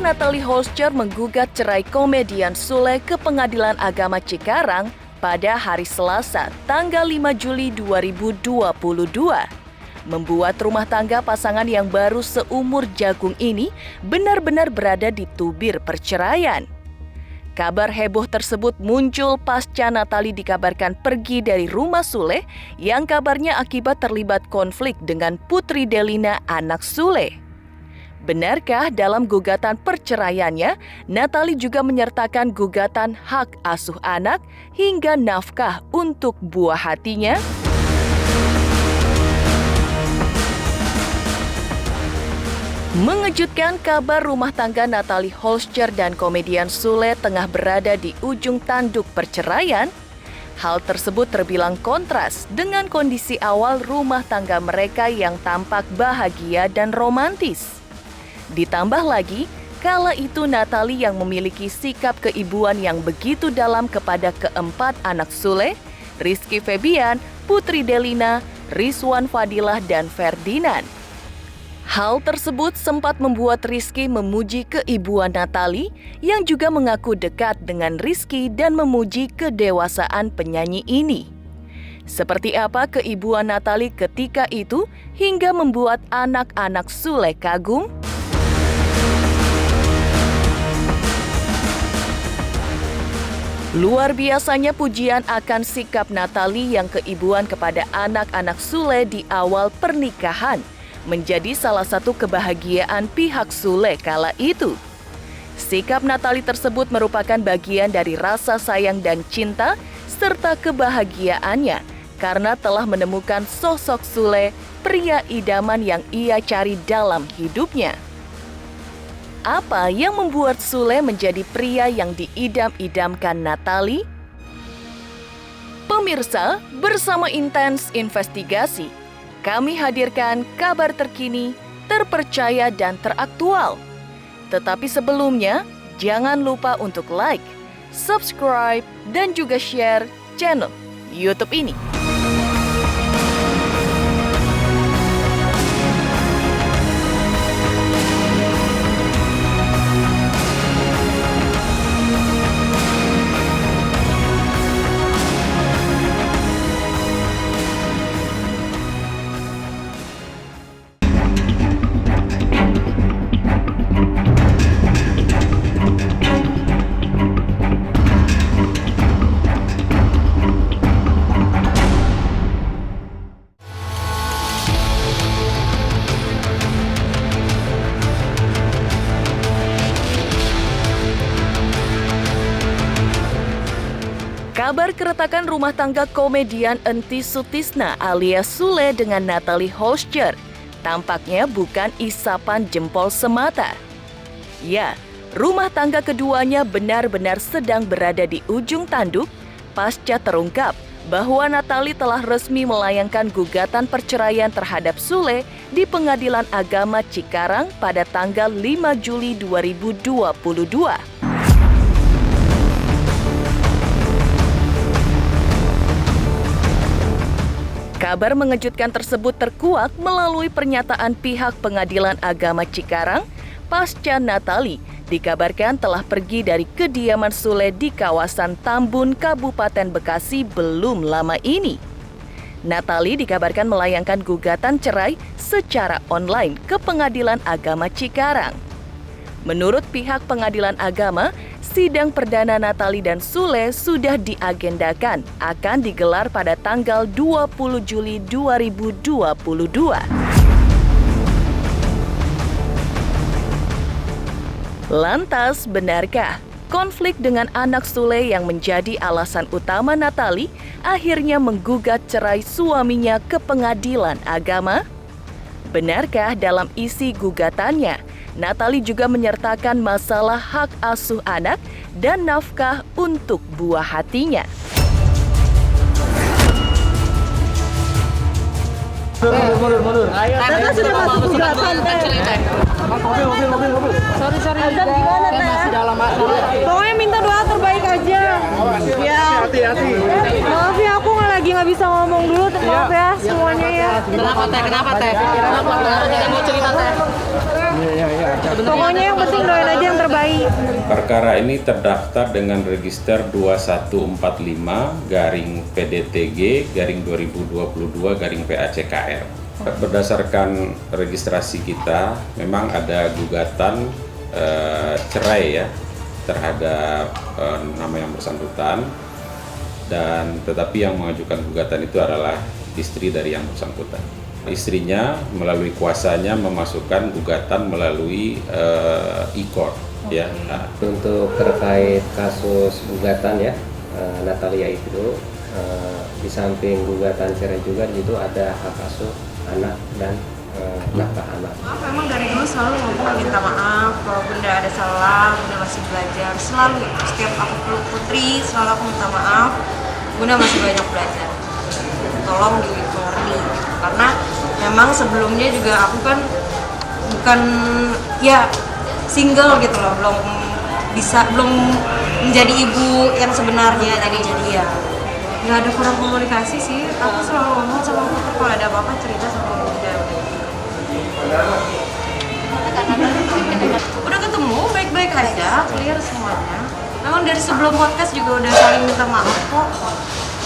Natalie Holscher menggugat cerai komedian Sule ke Pengadilan Agama Cikarang pada hari Selasa, tanggal 5 Juli 2022. Membuat rumah tangga pasangan yang baru seumur jagung ini benar-benar berada di tubir perceraian. Kabar heboh tersebut muncul pasca Natalie dikabarkan pergi dari rumah Sule yang kabarnya akibat terlibat konflik dengan Putri Delina, anak Sule. Benarkah dalam gugatan perceraiannya, Natalie juga menyertakan gugatan hak asuh anak hingga nafkah untuk buah hatinya? Mengejutkan, kabar rumah tangga Natalie Holscher dan komedian Sule tengah berada di ujung tanduk perceraian. Hal tersebut terbilang kontras dengan kondisi awal rumah tangga mereka yang tampak bahagia dan romantis. Ditambah lagi, kala itu Natalie yang memiliki sikap keibuan yang begitu dalam kepada keempat anak Sule, Rizky Febian, Putri Delina, Rizwan Fadilah, dan Ferdinand. Hal tersebut sempat membuat Rizky memuji keibuan Natalie yang juga mengaku dekat dengan Rizky dan memuji kedewasaan penyanyi ini. Seperti apa keibuan Natalie ketika itu hingga membuat anak-anak Sule kagum? Luar biasanya pujian akan sikap Natalie yang keibuan kepada anak-anak Sule di awal pernikahan menjadi salah satu kebahagiaan pihak Sule kala itu. Sikap Natalie tersebut merupakan bagian dari rasa sayang dan cinta serta kebahagiaannya karena telah menemukan sosok Sule, pria idaman yang ia cari dalam hidupnya. Apa yang membuat Sule menjadi pria yang diidam-idamkan Natalie? Pemirsa, bersama Intens Investigasi, kami hadirkan kabar terkini, terpercaya, dan teraktual. Tetapi sebelumnya, jangan lupa untuk like, subscribe, dan juga share channel YouTube ini. Kabar keretakan rumah tangga komedian Enty Sutisna alias Sule dengan Natalie Holscher tampaknya bukan isapan jempol semata. Ya, rumah tangga keduanya benar-benar sedang berada di ujung tanduk pasca terungkap bahwa Natalie telah resmi melayangkan gugatan perceraian terhadap Sule di Pengadilan Agama Cikarang pada tanggal 5 Juli 2022. Kabar mengejutkan tersebut terkuak melalui pernyataan pihak Pengadilan Agama Cikarang pasca Natalie dikabarkan telah pergi dari kediaman Sule di kawasan Tambun, Kabupaten Bekasi belum lama ini. Natalie dikabarkan melayangkan gugatan cerai secara online ke Pengadilan Agama Cikarang. Menurut pihak Pengadilan Agama, sidang perdana Natalie dan Sule sudah diagendakan akan digelar pada tanggal 20 Juli 2022. Lantas, benarkah konflik dengan anak Sule yang menjadi alasan utama Natalie akhirnya menggugat cerai suaminya ke Pengadilan Agama? Benarkah dalam isi gugatannya, Natalie juga menyertakan masalah hak asuh anak dan nafkah untuk buah hatinya? Mundur. Tete sudah masuk gugatan, Teh. Mobil. Sorry. Azan gimana, Teh? Masih dalam masalah. Pokoknya minta doa terbaik aja. Ya. Hati-hati. Maaf ya, aku nggak bisa ngomong dulu. Maaf ya semuanya ya. Kenapa teh? Kenapa tidak mau cerita teh? Iya. Pokoknya yang penting doain aja yang terbaik. Perkara ini terdaftar dengan register 2145 garing PDTG garing 2022 garing PACKR. Berdasarkan registrasi kita, memang ada gugatan cerai ya terhadap nama yang bersangkutan, dan tetapi yang mengajukan gugatan itu adalah istri dari yang bersangkutan. Istrinya melalui kuasanya memasukkan gugatan melalui e-court ya. Nah, Untuk terkait kasus gugatan ya, Natalia itu di samping gugatan cerai juga di situ ada hak asuh anak dan nafkah anak. Maaf, memang dari dulu selalu ngomong minta maaf kalau bunda ada salah, bunda masih belajar. Selalu, setiap aku peluk Putri, selalu aku minta maaf, bunda masih banyak belajar. Tolong dimengerti, karena memang sebelumnya juga aku kan bukan ya single gitu loh, belum menjadi ibu yang sebenarnya. Jadi ya nggak ada kurang komunikasi sih. Aku selalu ngomong sama Putri kalau ada apa-apa cerita sama bunda. Udah ketemu, baik-baik aja, clear semuanya. Memang dari sebelum podcast juga udah saling minta maaf kok.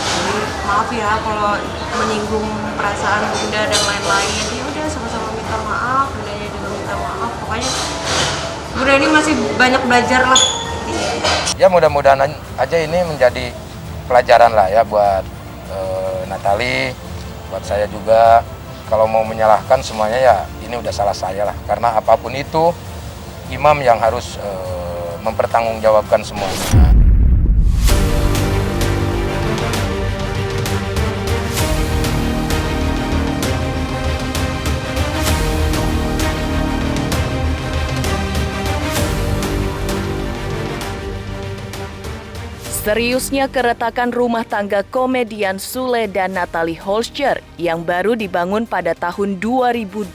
Jadi, maaf ya kalau menyinggung perasaan bunda dan lain-lain. Ya udah sama-sama minta maaf, bundanya juga minta maaf. Pokoknya bunda ini masih banyak belajar lah. Ya mudah-mudahan aja ini menjadi pelajaran lah ya buat Natali, buat saya juga. Kalau mau menyalahkan semuanya ya ini udah salah saya lah, karena apapun itu imam yang harus mempertanggungjawabkan semuanya. Seriusnya keretakan rumah tangga komedian Sule dan Natalie Holscher yang baru dibangun pada tahun 2020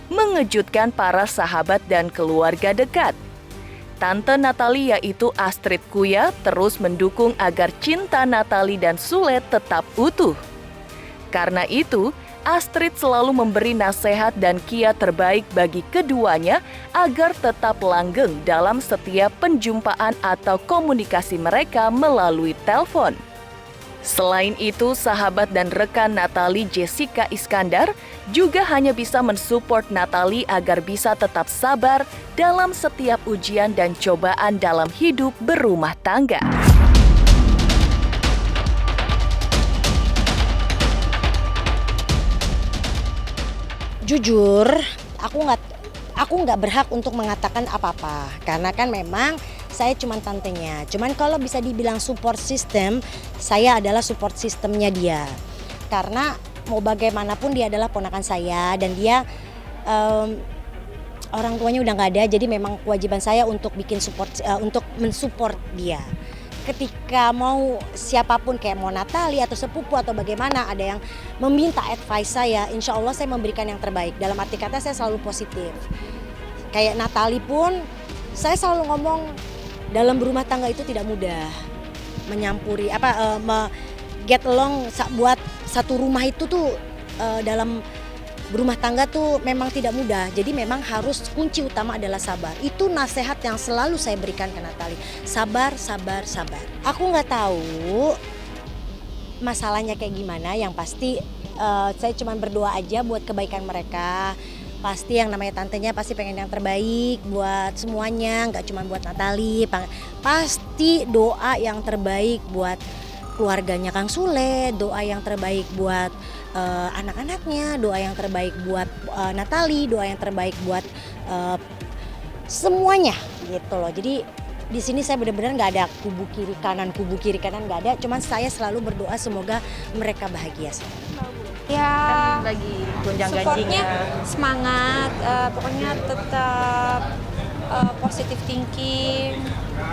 mengejutkan para sahabat dan keluarga dekat. Tante Natalie yaitu Astrid Kuya terus mendukung agar cinta Natalie dan Sule tetap utuh. Karena itu, Astrid selalu memberi nasihat dan kiat terbaik bagi keduanya agar tetap langgeng dalam setiap penjumpaan atau komunikasi mereka melalui telepon. Selain itu, sahabat dan rekan Natalie Jessica Iskandar juga hanya bisa mensupport Natalie agar bisa tetap sabar dalam setiap ujian dan cobaan dalam hidup berumah tangga. Jujur, aku nggak berhak untuk mengatakan apa-apa karena kan memang saya cuma tantenya. Cuman kalau bisa dibilang support system, saya adalah support sistemnya dia. Karena mau bagaimanapun dia adalah ponakan saya dan dia orang tuanya udah nggak ada, jadi memang kewajiban saya untuk bikin support, untuk mensupport dia. Ketika mau siapapun kayak mau Natalie atau sepupu atau bagaimana ada yang meminta advice saya, insya Allah saya memberikan yang terbaik. Dalam arti kata saya selalu positif. Kayak Natalie pun saya selalu ngomong dalam berumah tangga itu tidak mudah. Menyampuri get along buat satu rumah itu tuh dalam berumah tangga tuh memang tidak mudah. Jadi memang harus kunci utama adalah sabar. Itu nasihat yang selalu saya berikan ke Natalie. Sabar, sabar, sabar. Aku nggak tahu masalahnya kayak gimana. Yang pasti saya cuma berdoa aja buat kebaikan mereka. Pasti yang namanya tantenya pasti pengen yang terbaik buat semuanya. Nggak cuma buat Natalie. Pasti doa yang terbaik buat keluarganya Kang Sule. Doa yang terbaik buat anak-anaknya, doa yang terbaik buat Natalie, doa yang terbaik buat semuanya gitu loh. Jadi di sini saya benar-benar nggak ada kubu kiri kanan nggak ada. Cuman saya selalu berdoa semoga mereka bahagia. Ya, Lagi gonjang supportnya semangat, pokoknya tetap positive thinking.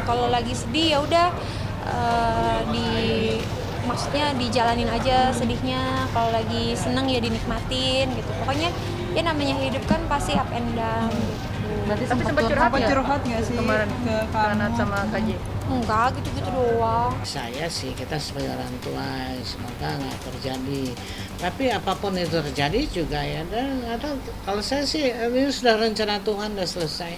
Kalau lagi sedih ya udah maksudnya dijalanin aja sedihnya. Kalau lagi seneng ya dinikmatin gitu. Pokoknya ya namanya hidup kan pasti up and down gitu. Berarti Tapi sempat curhat nggak? curhat nggak sih Kemarin ke Kanat kamu? sama KJ. Enggak, gitu-gitu doang. Saya sih, kita sebagai orang tua, semoga nggak terjadi. Tapi apapun itu terjadi juga ya, dan atau kalau saya sih ini sudah rencana Tuhan, sudah selesai.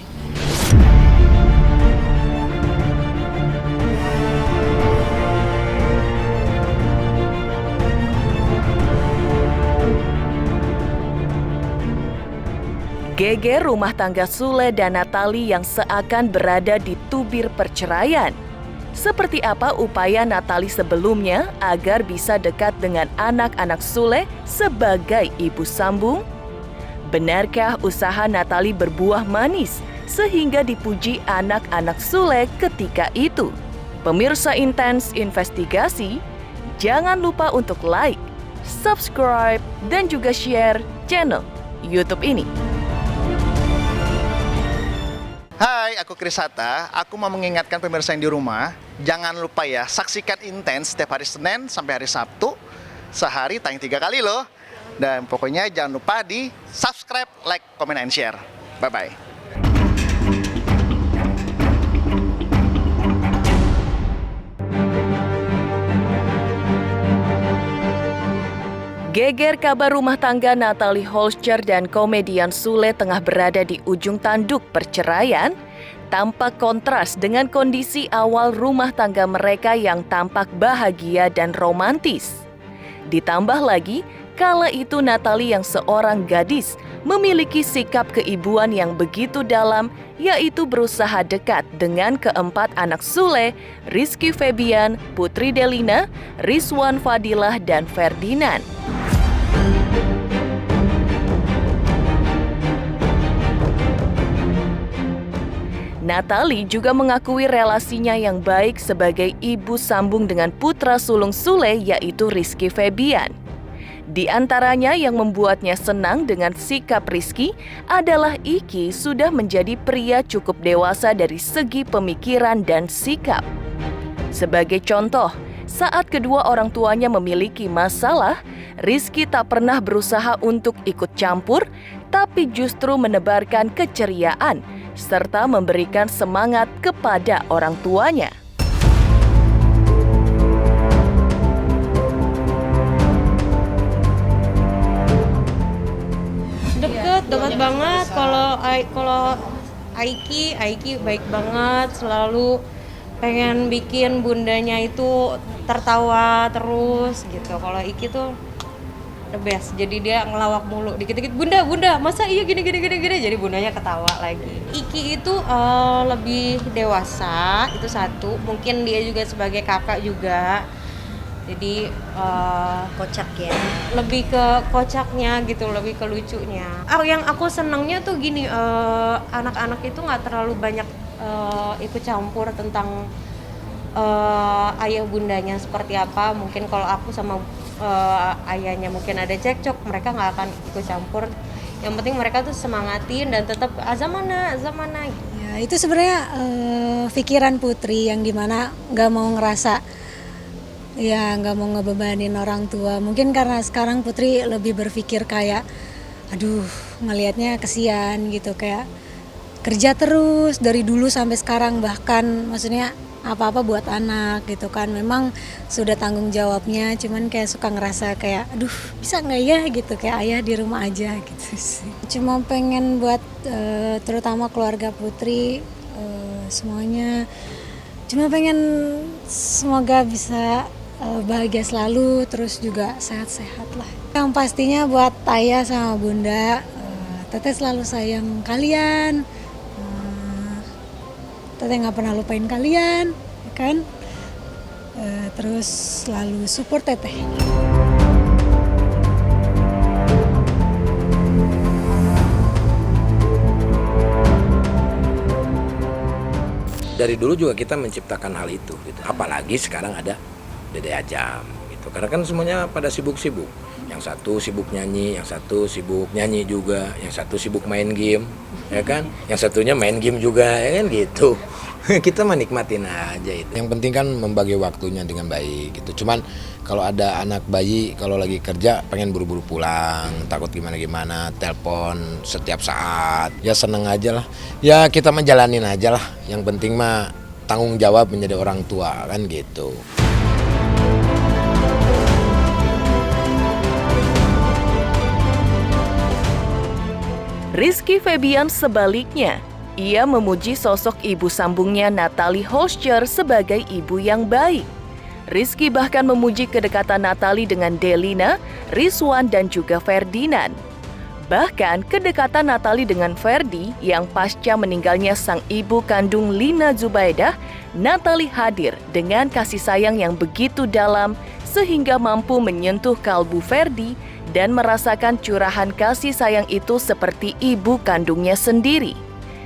Geger rumah tangga Sule dan Natali yang seakan berada di tubir perceraian. Seperti apa upaya Natali sebelumnya agar bisa dekat dengan anak-anak Sule sebagai ibu sambung? Benarkah usaha Natali berbuah manis sehingga dipuji anak-anak Sule ketika itu? Pemirsa Intens Investigasi, jangan lupa untuk like, subscribe, dan juga share channel YouTube ini. Hai, aku Krisata. Aku mau mengingatkan pemirsa yang di rumah, jangan lupa ya, saksikan Intens setiap hari Senin sampai hari Sabtu. Sehari tayang 3 kali loh. Dan pokoknya jangan lupa di subscribe, like, comment, and share. Bye-bye. Geger kabar rumah tangga Natalie Holscher dan komedian Sule tengah berada di ujung tanduk perceraian tampak kontras dengan kondisi awal rumah tangga mereka yang tampak bahagia dan romantis. Ditambah lagi, kala itu Natalie yang seorang gadis memiliki sikap keibuan yang begitu dalam, yaitu berusaha dekat dengan keempat anak Sule, Rizky Febian, Putri Delina, Rizwan Fadilah, dan Ferdinand. Natalie juga mengakui relasinya yang baik sebagai ibu sambung dengan putra sulung Sule, yaitu Rizky Febian. Di antaranya yang membuatnya senang dengan sikap Rizky adalah Iki sudah menjadi pria cukup dewasa dari segi pemikiran dan sikap. Sebagai contoh, saat kedua orang tuanya memiliki masalah, Rizky tak pernah berusaha untuk ikut campur, tapi justru menebarkan keceriaan serta memberikan semangat kepada orang tuanya. Deket banget. Kalau Aiki baik banget, selalu pengen bikin bundanya itu tertawa terus gitu. Kalau Iki tuh the best, jadi dia ngelawak mulu, dikit-dikit bunda masa iya gini jadi bundanya ketawa lagi. Iki itu lebih dewasa, itu satu, mungkin dia juga sebagai kakak juga, jadi Kocak ya. lebih ke kocaknya gitu, lebih ke lucunya. Yang aku senangnya tuh gini, anak-anak itu nggak terlalu banyak ikut campur tentang ayah bundanya seperti apa. Mungkin kalau aku sama ayahnya mungkin ada cekcok, mereka nggak akan ikut campur. Yang penting mereka tuh semangatin dan tetap azamana. Ya, itu sebenarnya pikiran Putri yang gimana nggak mau ngerasa, ya nggak mau ngebebanin orang tua. Mungkin karena sekarang Putri lebih berpikir kayak, aduh ngelihatnya kesian gitu, kayak kerja terus dari dulu sampai sekarang, bahkan maksudnya apa-apa buat anak gitu kan. Memang sudah tanggung jawabnya, cuman kayak suka ngerasa kayak aduh bisa nggak ya gitu, kayak ayah di rumah aja gitu sih. Cuma pengen buat terutama keluarga Putri semuanya, cuma pengen semoga bisa bahagia selalu, terus juga sehat-sehat lah. Yang pastinya buat ayah sama bunda, teteh selalu sayang kalian. Teteh nggak pernah lupain kalian, ya kan? Terus selalu support teteh. Dari dulu juga kita menciptakan hal itu, gitu. Apalagi sekarang ada Dede Ajam, gitu. Karena kan semuanya pada sibuk-sibuk. Yang satu sibuk nyanyi, yang satu sibuk nyanyi juga, yang satu sibuk main game, ya kan? Yang satunya main game juga, ya kan gitu. Kita menikmatin aja itu. Yang penting kan membagi waktunya dengan baik gitu. Cuman kalau ada anak bayi kalau lagi kerja pengen buru-buru pulang, takut gimana-gimana, telepon setiap saat. Ya seneng aja lah. Ya kita menjalanin aja lah. Yang penting mah tanggung jawab menjadi orang tua kan gitu. Rizky Febian sebaliknya, ia memuji sosok ibu sambungnya Natalie Holscher sebagai ibu yang baik. Rizky bahkan memuji kedekatan Natalie dengan Delina, Rizwan, dan juga Ferdinand. Bahkan kedekatan Natalie dengan Ferdi yang pasca meninggalnya sang ibu kandung Lina Zubaidah, Natalie hadir dengan kasih sayang yang begitu dalam sehingga mampu menyentuh kalbu Ferdi dan merasakan curahan kasih sayang itu seperti ibu kandungnya sendiri.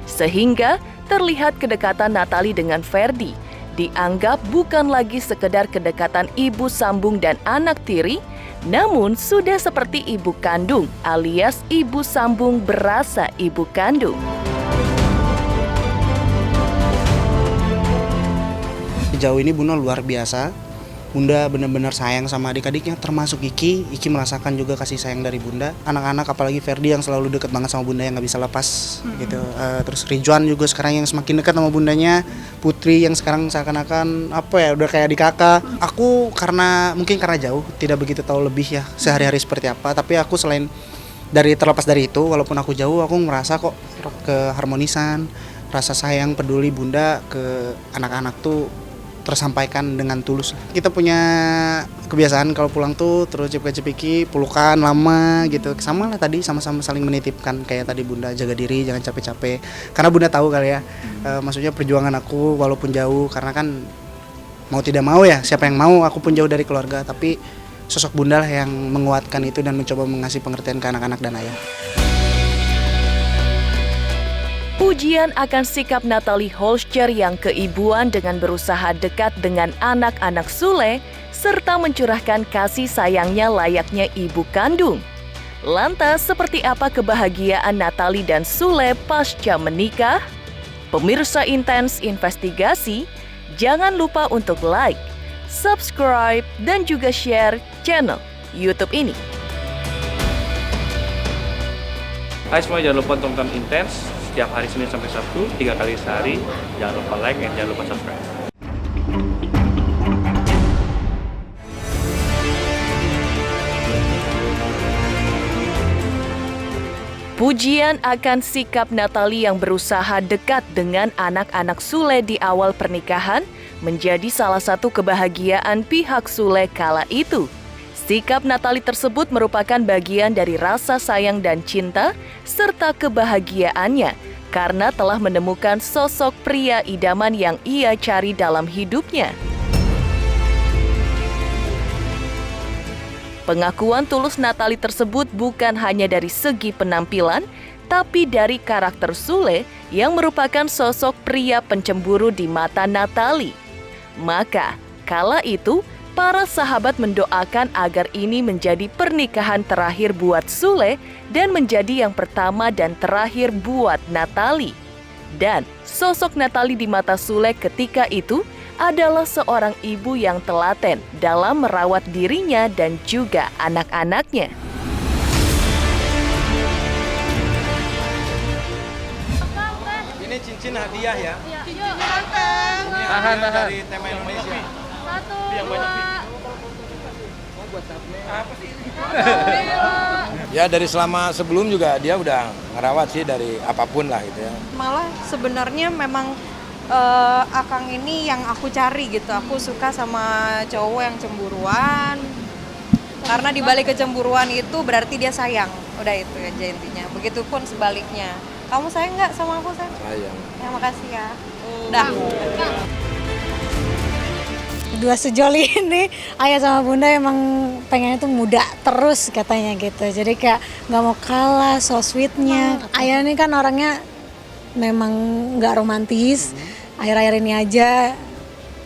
Sehingga terlihat kedekatan Natalie dengan Ferdi dianggap bukan lagi sekedar kedekatan ibu sambung dan anak tiri, namun sudah seperti ibu kandung alias ibu sambung berasa ibu kandung. Sejauh ini Bunda luar biasa. Bunda benar-benar sayang sama adik-adiknya, termasuk Iki. Iki merasakan juga kasih sayang dari Bunda. Anak-anak apalagi Ferdi yang selalu dekat banget sama Bunda yang nggak bisa lepas gitu. Terus Rizwan juga sekarang yang semakin dekat sama bundanya. Putri yang sekarang seakan-akan udah kayak adik kakak. Aku mungkin karena jauh tidak begitu tahu lebih ya sehari-hari seperti apa. Tapi aku terlepas dari itu, walaupun aku jauh, aku merasa kok keharmonisan, rasa sayang, peduli Bunda ke anak-anak tuh tersampaikan dengan tulus. Kita punya kebiasaan kalau pulang tuh terus cepik-cepiki, pelukan lama gitu. Sama lah tadi, sama-sama saling menitipkan kayak tadi Bunda, jaga diri, jangan capek-capek. Karena Bunda tahu kali ya, maksudnya perjuangan aku walaupun jauh, karena kan mau tidak mau ya, siapa yang mau, aku pun jauh dari keluarga, tapi sosok Bunda lah yang menguatkan itu dan mencoba mengasih pengertian ke anak-anak dan ayah. Pujian akan sikap Natalie Holscher yang keibuan dengan berusaha dekat dengan anak-anak Sule, serta mencurahkan kasih sayangnya layaknya ibu kandung. Lantas, seperti apa kebahagiaan Natalie dan Sule pasca menikah? Pemirsa Intens Investigasi, jangan lupa untuk like, subscribe, dan juga share channel YouTube ini. Hai semua, jangan lupa tonton Intens setiap hari Senin sampai Sabtu 3 kali sehari. Jangan lupa like dan jangan lupa subscribe. Pujian akan sikap Natalie yang berusaha dekat dengan anak-anak Sule di awal pernikahan menjadi salah satu kebahagiaan pihak Sule kala itu. Sikap Natalie tersebut merupakan bagian dari rasa sayang dan cinta serta kebahagiaannya karena telah menemukan sosok pria idaman yang ia cari dalam hidupnya. Pengakuan tulus Natalie tersebut bukan hanya dari segi penampilan, tapi dari karakter Sule yang merupakan sosok pria pencemburu di mata Natalie. Maka, kala itu, para sahabat mendoakan agar ini menjadi pernikahan terakhir buat Sule dan menjadi yang pertama dan terakhir buat Natalie. Dan sosok Natalie di mata Sule ketika itu adalah seorang ibu yang telaten dalam merawat dirinya dan juga anak-anaknya. Ini cincin hadiah ya. Tahan. Dari tema Indonesia. Ya dari selama sebelum juga dia udah ngerawat sih dari apapun lah gitu ya. Malah sebenarnya memang Akang ini yang aku cari gitu. Aku suka sama cowok yang cemburuan. Karena di balik kecemburuan itu berarti dia sayang. Udah itu aja intinya. Begitupun sebaliknya. Kamu sayang nggak sama aku, sayang? Sayang. Ya makasih ya. Dah. Dua sejoli ini ayah sama bunda emang pengennya tuh muda terus katanya gitu. Jadi kayak nggak mau kalah, so sweetnya. Ayah ini kan orangnya memang nggak romantis. Akhir-akhir ini aja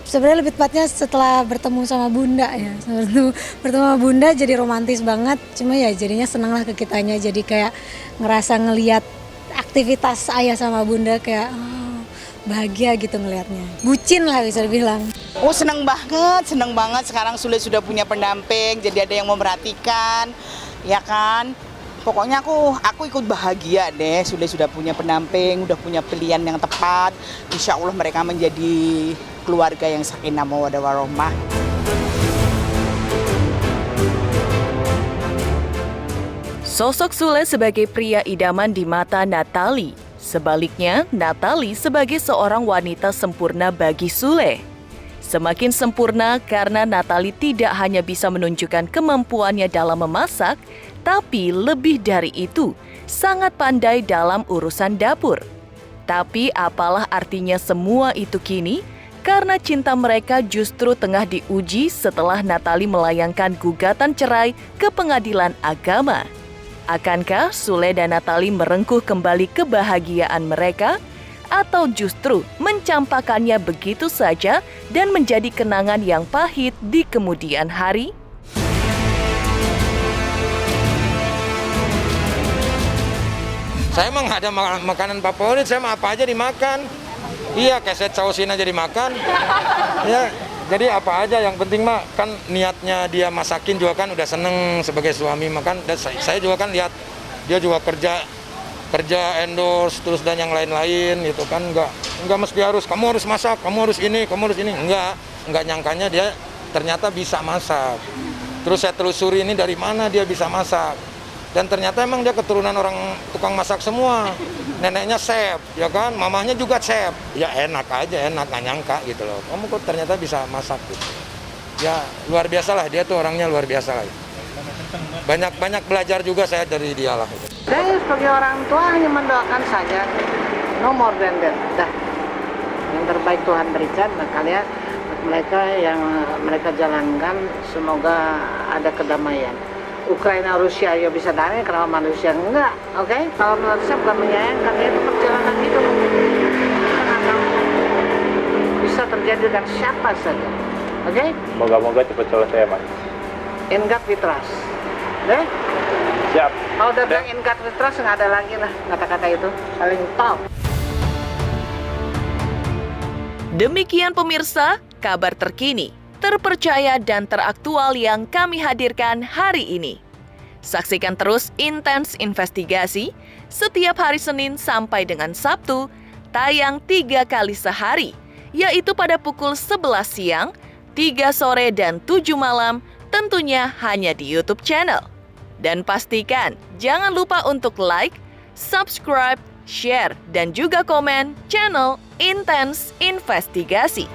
sebenarnya lebih tepatnya setelah bertemu sama Bunda ya. Bertemu sama Bunda jadi romantis banget. Cuma ya jadinya seneng lah ke kitanya. Jadi kayak ngerasa ngelihat aktivitas ayah sama Bunda kayak bahagia gitu ngelihatnya. Bucin lah bisa dibilang. Oh seneng banget. Sekarang Sule sudah punya pendamping, jadi ada yang memperhatikan, ya kan. Pokoknya aku ikut bahagia deh. Sule sudah punya pendamping, udah punya pilihan yang tepat. Insya Allah mereka menjadi keluarga yang sakinah mawaddah warahmah. Sosok Sule sebagai pria idaman di mata Natalie. Sebaliknya, Natalie sebagai seorang wanita sempurna bagi Sule. Semakin sempurna karena Natalie tidak hanya bisa menunjukkan kemampuannya dalam memasak, tapi lebih dari itu, sangat pandai dalam urusan dapur. Tapi apalah artinya semua itu kini? Karena cinta mereka justru tengah diuji setelah Natalie melayangkan gugatan cerai ke pengadilan agama. Akankah Sule dan Natalie merengkuh kembali kebahagiaan mereka? Atau justru mencampakkannya begitu saja dan menjadi kenangan yang pahit di kemudian hari? Saya emang nggak ada makanan favorit, saya mah apa aja dimakan. Iya, keset sausin aja dimakan. Ya, jadi apa aja, yang penting mah kan niatnya dia masakin juga kan udah seneng sebagai suami makan. Dan saya juga kan lihat dia juga kerja endorse terus dan yang lain-lain gitu kan, nggak mesti kamu harus masak, kamu harus ini, nggak nyangkanya dia ternyata bisa masak. Terus saya telusuri ini dari mana dia bisa masak. Dan ternyata emang dia keturunan orang tukang masak semua. Neneknya chef, ya kan, mamahnya juga chef. Ya enak aja, nggak nyangka gitu loh. Kamu kok ternyata bisa masak gitu. Ya luar biasa lah, dia tuh orangnya luar biasa lah. Banyak belajar juga saya dari dia lah. Gitu. Saya sebagai orang tua hanya mendoakan saja, no more than that. Dah. Yang terbaik Tuhan berikan, makanya mereka yang mereka jalankan semoga ada kedamaian. Ukraina Rusia ya bisa damai, kenapa manusia enggak? Oke? Kalau menurut saya bukan menyayangkan, itu perjalanan hidup. Bisa terjadi dengan siapa saja. Oke? Moga-moga cepat selesai, Mas. In God we trust. Oke? Siap. Kalau udah bilang in God we trust, nggak ada lagi lah kata-kata itu. Paling top. Demikian pemirsa, kabar terkini, terpercaya dan teraktual yang kami hadirkan hari ini. Saksikan terus Intens Investigasi setiap hari Senin sampai dengan Sabtu, tayang 3 kali sehari, yaitu pada pukul 11 siang, 3 sore, dan 7 malam, tentunya hanya di YouTube channel. Dan pastikan jangan lupa untuk like, subscribe, share, dan juga komen channel Intens Investigasi.